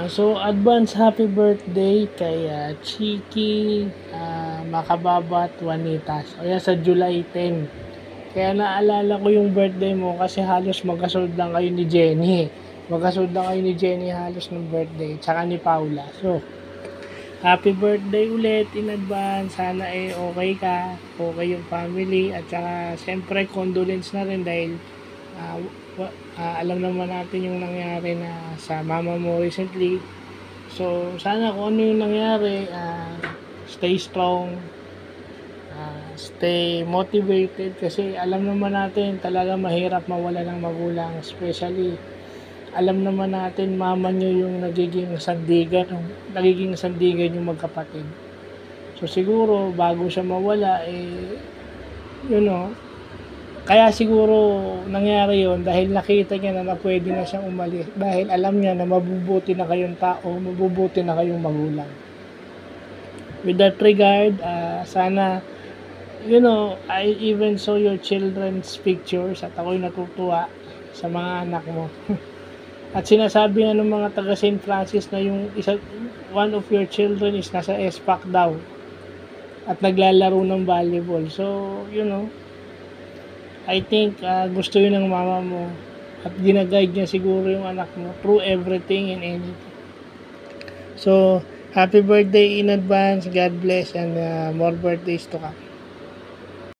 So advance happy birthday kay Chiki Makababat Juanitas. O yan, sa July 10. Kaya naalala ko yung birthday mo kasi halos magkasunod lang kayo ni Jenny. Magkasunod lang kayo ni Jenny halos ng birthday. Tsaka ni Paula. So, happy birthday ulit in advance. Sana okay ka. Okay yung family. At saka, siyempre, condolence na rin dahil alam naman natin yung nangyari na sa mama mo recently. So, sana kung ano yung nangyari, stay strong, stay motivated kasi alam naman natin talaga mahirap mawala ng magulang, especially alam naman natin mama nyo yung nagiging sandigan yung magkapatid. So siguro bago siya mawala kaya siguro nangyari yon dahil nakita niya na pwede na siyang umalis, dahil alam niya na mabubuti na kayong tao, mabubuti na kayong magulang. With that regard, sana I even saw your children's pictures at ako'y natutuwa sa mga anak mo. At sinasabi nga ng mga taga St. Francis na one of your children is nasa SPAC daw at naglalaro ng volleyball. So, I think gusto yun ng mama mo at ginaguide niya siguro yung anak mo through everything and anything. So, happy birthday in advance. God bless and more birthdays to come.